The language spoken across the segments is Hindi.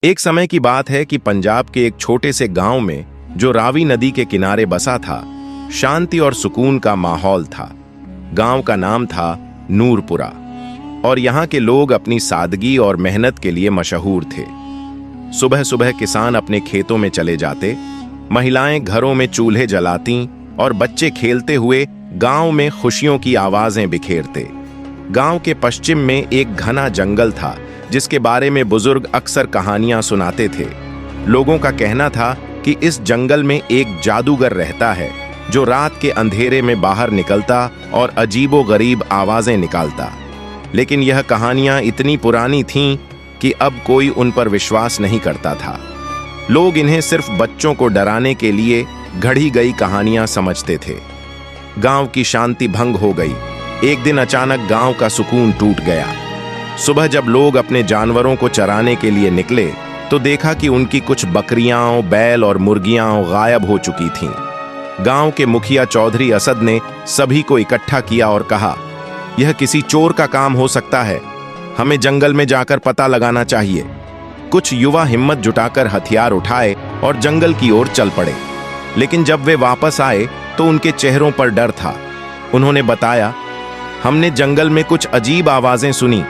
एक समय की बात है कि पंजाब के एक छोटे से गांव में, जो रावी नदी के किनारे बसा था, शांति और सुकून का माहौल था। गांव का नाम था नूरपुरा और यहाँ के लोग अपनी सादगी और मेहनत के लिए मशहूर थे। सुबह सुबह किसान अपने खेतों में चले जाते, महिलाएं घरों में चूल्हे जलाती और बच्चे खेलते हुए गांव में खुशियों की आवाजें बिखेरते। गांव के पश्चिम में एक घना जंगल था जिसके बारे में बुजुर्ग अक्सर कहानियां सुनाते थे। लोगों का कहना था कि इस जंगल में एक जादूगर रहता है जो रात के अंधेरे में बाहर निकलता और अजीबो-गरीब आवाजें निकालता। लेकिन यह कहानियां इतनी पुरानी थीं कि अब कोई उन पर विश्वास नहीं करता था। लोग इन्हें सिर्फ बच्चों को डराने के लिए गढ़ी गई कहानियां समझते थे। गांव की शांति भंग हो गई। एक दिन अचानक गांव का सुकून टूट गया। सुबह जब लोग अपने जानवरों को चराने के लिए निकले तो देखा कि उनकी कुछ बकरियां, बैल और मुर्गियां गायब हो चुकी थीं। गांव के मुखिया चौधरी असद ने सभी को इकट्ठा किया और कहा, यह किसी चोर का काम हो सकता है, हमें जंगल में जाकर पता लगाना चाहिए। कुछ युवा हिम्मत जुटाकर हथियार उठाए और जंगल की ओर चल पड़े। लेकिन जब वे वापस आए तो उनके चेहरों पर डर था। उन्होंने बताया, हमने जंगल में कुछ अजीब आवाजें सुनी।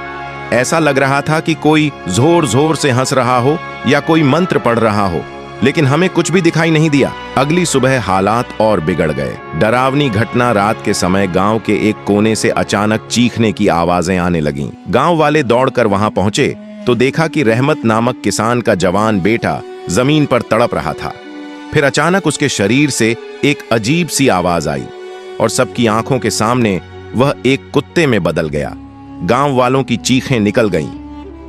ऐसा लग रहा था कि कोई जोर जोर से हंस रहा हो या कोई मंत्र पढ़ रहा हो, लेकिन हमें कुछ भी दिखाई नहीं दिया। अगली सुबह हालात और बिगड़ गए। डरावनी घटना, रात के समय गांव के एक कोने से अचानक चीखने की आवाजें आने लगीं। गांव वाले दौड़कर वहां पहुंचे तो देखा कि रहमत नामक किसान का जवान बेटा जमीन पर तड़प रहा था। फिर अचानक उसके शरीर से एक अजीब सी आवाज आई और सबकी आंखों के सामने वह एक कुत्ते में बदल गया। गांव वालों की चीखें निकल गईं।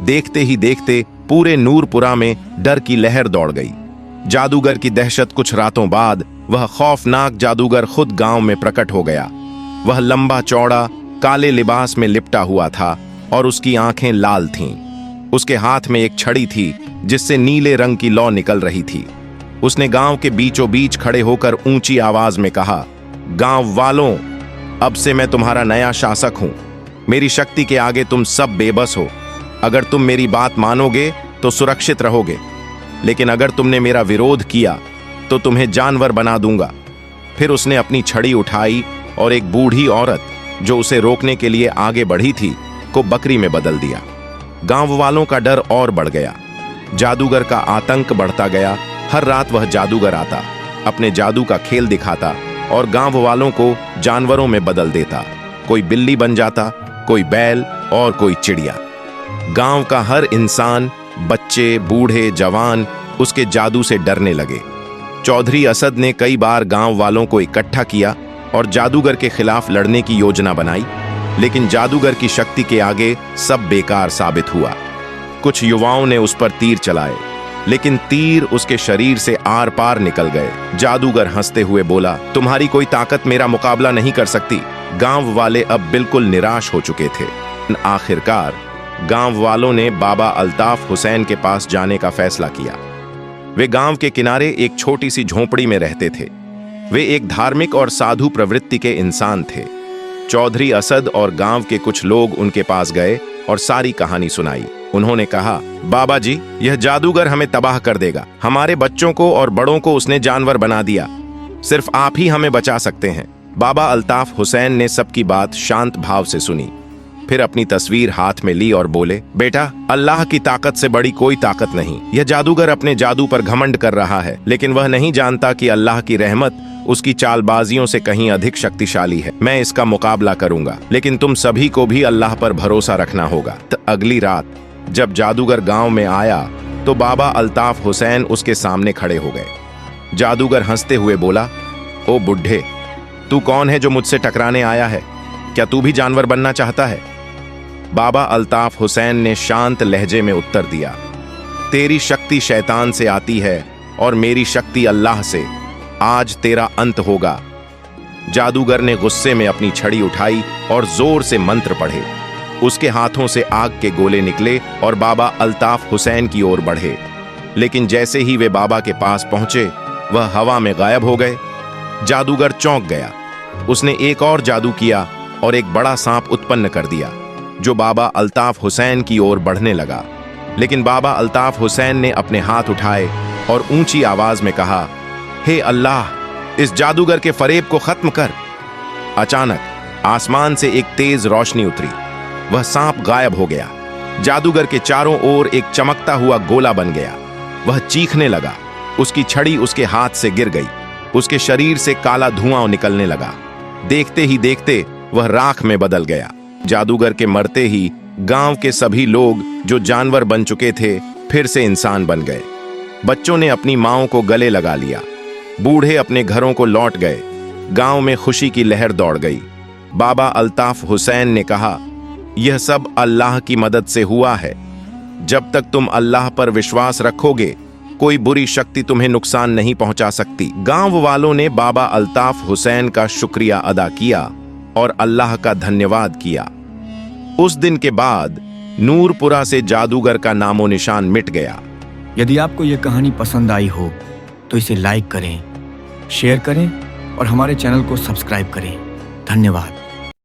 देखते ही देखते पूरे नूरपुरा में डर की लहर दौड़ गई। जादूगर की दहशत, कुछ रातों बाद वह खौफनाक जादूगर खुद गांव में प्रकट हो गया। वह लंबा चौड़ा काले लिबास में लिपटा हुआ था और उसकी आंखें लाल थीं। उसके हाथ में एक छड़ी थी जिससे नीले रंग की लौ निकल रही थी। उसने गांव के बीचों बीच खड़े होकर ऊंची आवाज में कहा, गांव वालों, अब से मैं तुम्हारा नया शासक हूं। मेरी शक्ति के आगे तुम सब बेबस हो। अगर तुम मेरी बात मानोगे तो सुरक्षित रहोगे, लेकिन अगर तुमने मेरा विरोध किया तो तुम्हें जानवर बना दूंगा। फिर उसने अपनी छड़ी उठाई और एक बूढ़ी औरत जो उसे रोकने के लिए आगे बढ़ी थी को बकरी में बदल दिया। गांव वालों का डर और बढ़ गया। जादूगर का आतंक बढ़ता गया। हर रात वह जादूगर आता, अपने जादू का खेल दिखाता और गांव वालों को जानवरों में बदल देता। कोई बिल्ली बन जाता, कोई बैल और कोई चिड़िया। गांव का हर इंसान, बच्चे, बूढ़े, जवान उसके जादू से डरने लगे। चौधरी असद ने कई बार गांव वालों को इकट्ठा किया और जादूगर के खिलाफ लड़ने की योजना बनाई, लेकिन जादूगर की शक्ति के आगे सब बेकार साबित हुआ। कुछ युवाओं ने उस पर तीर चलाए, लेकिन तीर उसके शरीर से आर पार निकल गए। जादूगर हंसते हुए बोला, तुम्हारी कोई ताकत मेरा मुकाबला नहीं कर सकती। गांव वाले अब बिल्कुल निराश हो चुके थे। आखिरकार गांव वालों ने बाबा अल्ताफ हुसैन के पास जाने का फैसला किया। वे गांव के किनारे एक छोटी सी झोंपड़ी में रहते थे। वे एक धार्मिक और साधु प्रवृत्ति के इंसान थे। चौधरी असद और गांव के कुछ लोग उनके पास गए और सारी कहानी सुनाई। उन्होंने कहा, बाबा जी, यह जादूगर हमें तबाह कर देगा। हमारे बच्चों को और बड़ों को उसने जानवर बना दिया। सिर्फ आप ही हमें बचा सकते हैं। बाबा अल्ताफ हुसैन ने सबकी बात शांत भाव से सुनी। फिर अपनी तस्वीर हाथ में ली और बोले, बेटा, अल्लाह की ताकत से बड़ी कोई ताकत नहीं। यह जादूगर अपने जादू पर घमंड कर रहा है, लेकिन वह नहीं जानता कि अल्लाह की रहमत उसकी चालबाजियों से कहीं अधिक शक्तिशाली है। मैं इसका मुकाबला करूंगा, लेकिन तुम सभी को भी अल्लाह पर भरोसा रखना होगा। अगली रात जब जादूगर गांव में आया तो बाबा अल्ताफ हुसैन उसके सामने खड़े हो गए। जादूगर हंसते हुए बोला, ओ बुढ़े, तू कौन है जो मुझसे टकराने आया है? क्या तू भी जानवर बनना चाहता है? बाबा अल्ताफ हुसैन ने शांत लहजे में उत्तर दिया, तेरी शक्ति शैतान से आती है और मेरी शक्ति अल्लाह से। आज तेरा अंत होगा। जादूगर ने गुस्से में अपनी छड़ी उठाई और जोर से मंत्र पढ़े। उसके हाथों से आग के गोले निकले और बाबा अल्ताफ हुसैन की ओर बढ़े। लेकिन जैसे ही वे बाबा के पास पहुंचे, वह हवा में गायब हो गए। जादूगर चौंक गया। उसने एक और जादू किया और एक बड़ा सांप उत्पन्न कर दिया जो बाबा अल्ताफ हुसैन की ओर बढ़ने लगा। लेकिन बाबा अल्ताफ हुसैन ने अपने हाथ उठाए और ऊंची आवाज में कहा, हे अल्लाह, इस जादूगर के फरेब को खत्म कर। अचानक आसमान से एक तेज रोशनी उतरी। वह सांप गायब हो गया। जादूगर के चारों ओर एक चमकता हुआ गोला बन गया। वह चीखने लगा। उसकी छड़ी उसके हाथ से गिर गई। उसके शरीर से काला धुआं निकलने लगा। देखते ही देखते वह राख में बदल गया। जादूगर के मरते ही गांव के सभी लोग जो जानवर बन चुके थे फिर से इंसान बन गए। बच्चों ने अपनी माँओं को गले लगा लिया। बूढ़े अपने घरों को लौट गए। गांव में खुशी की लहर दौड़ गई। बाबा अल्ताफ हुसैन ने कहा, यह सब अल्लाह की मदद से हुआ है। जब तक तुम अल्लाह पर विश्वास रखोगे, कोई बुरी शक्ति तुम्हें नुकसान नहीं पहुंचा सकती। गांव वालों ने बाबा अल्ताफ हुसैन का शुक्रिया अदा किया और अल्लाह का धन्यवाद किया। उस दिन के बाद नूरपुरा से जादूगर का नामो निशान मिट गया। यदि आपको यह कहानी पसंद आई हो तो इसे लाइक करें, शेयर करें और हमारे चैनल को सब्सक्राइब करें। धन्यवाद।